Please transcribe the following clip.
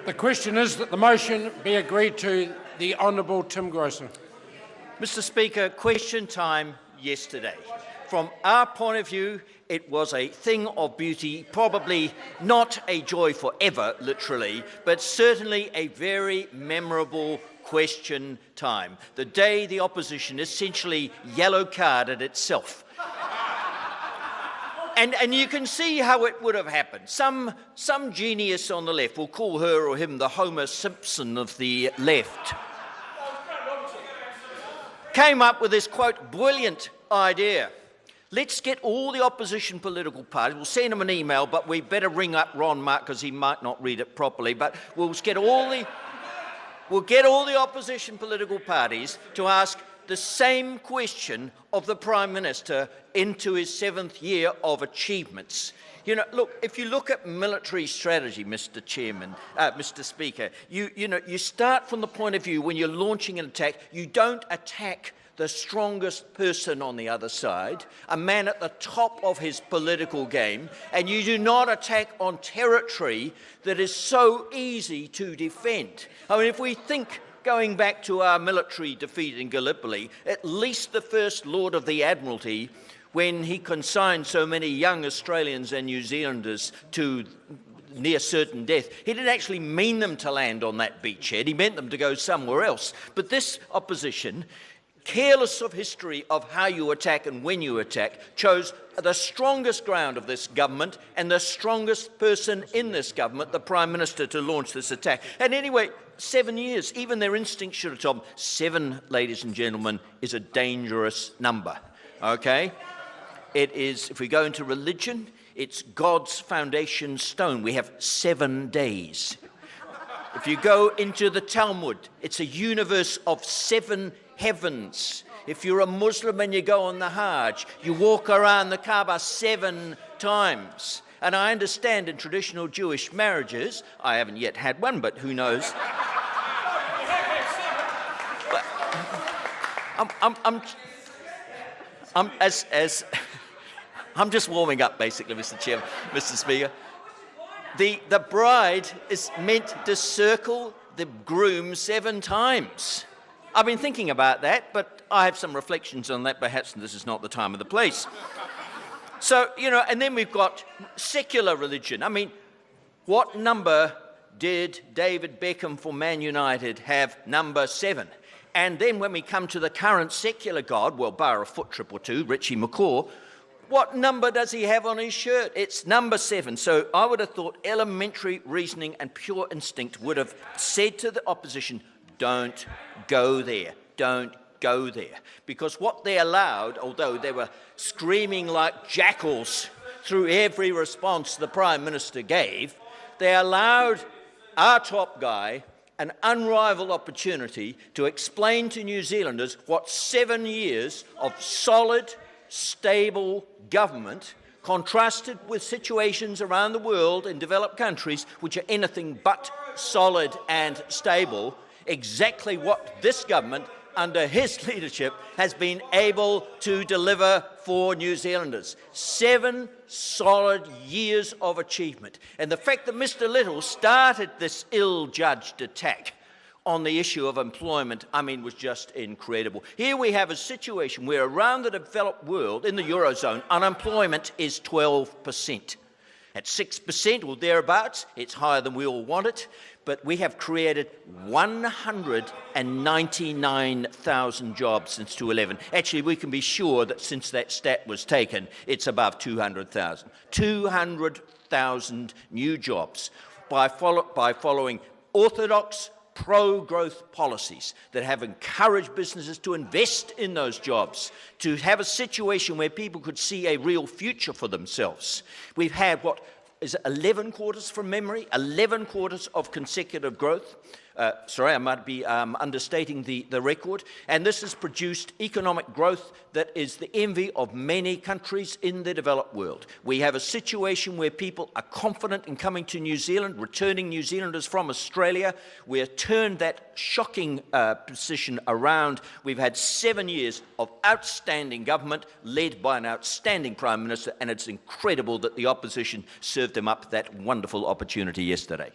The question is that the motion be agreed to. The Honourable Tim Grosser. Mr. Speaker, question time yesterday. From our point of view, it was a thing of beauty, probably not a joy forever, literally, but certainly a very memorable question time. The day the opposition essentially yellow carded itself. And you can see how it would have happened. Some genius on the left, we'll call her or him the Homer Simpson of the left, came up with this, quote, brilliant idea. Let's get all the opposition political parties, we'll send them an email, but we better ring up Ron Mark because he might not read it properly, but we'll get all the opposition political parties to ask the same question of the Prime Minister into his 7th year of achievements. You know, look, if you look at military strategy, Mr. Chairman, Mr. Speaker, you start from the point of view when you're launching an attack, you don't attack the strongest person on the other side, a man at the top of his political game, and you do not attack on territory that is so easy to defend. I mean, if we think going back to our military defeat in Gallipoli, at least the First Lord of the Admiralty, when he consigned so many young Australians and New Zealanders to near certain death, he didn't actually mean them to land on that beachhead, he meant them to go somewhere else. But this opposition, careless of history of how you attack and when you attack, chose the strongest ground of this government and the strongest person in this government, the Prime Minister, to launch this attack. And anyway, 7 years, even their instincts should have told them, 7, ladies and gentlemen, is a dangerous number, okay? It is, if we go into religion, it's God's foundation stone. We have 7 days. If you go into the Talmud, it's a universe of 7 heavens. If you're a Muslim and you go on the Hajj, you walk around the Kaaba 7 times. And I understand in traditional Jewish marriages, I haven't yet had one, but who knows? I'm just warming up, basically, Mr. Chairman, Mr. Speaker. The bride is meant to circle the groom 7 times. I've been thinking about that, but I have some reflections on that. Perhaps this is not the time or the place. So, you know, and then we've got secular religion. I mean, what number did David Beckham for Man United have? Number 7. And then when we come to the current secular God, well, bar a foot trip or two, Richie McCaw, what number does he have on his shirt? It's number 7. So I would have thought elementary reasoning and pure instinct would have said to the opposition, don't go there, don't go there. Because what they allowed, although they were screaming like jackals through every response the Prime Minister gave, they allowed our top guy an unrivaled opportunity to explain to New Zealanders what 7 years of solid, stable government contrasted with situations around the world in developed countries which are anything but solid and stable, exactly what this government under his leadership has been able to deliver for New Zealanders. 7 solid years of achievement. And the fact that Mr. Little started this ill-judged attack on the issue of employment, I mean, was just incredible. Here we have a situation where around the developed world, in the Eurozone, unemployment is 12%. At 6% or thereabouts, it's higher than we all want it, but we have created 199,000 jobs since 2011. Actually, we can be sure that since that stat was taken, it's above 200,000. 200,000 new jobs by following orthodox pro-growth policies that have encouraged businesses to invest in those jobs, to have a situation where people could see a real future for themselves. We've had, what is it, 11 quarters from memory, 11 quarters of consecutive growth. sorry, I might be understating the record. And this has produced economic growth that is the envy of many countries in the developed world. We have a situation where people are confident in coming to New Zealand, returning New Zealanders from Australia. We have turned that shocking position around. We've had 7 years of outstanding government led by an outstanding Prime Minister, and it's incredible that the opposition served him up that wonderful opportunity yesterday.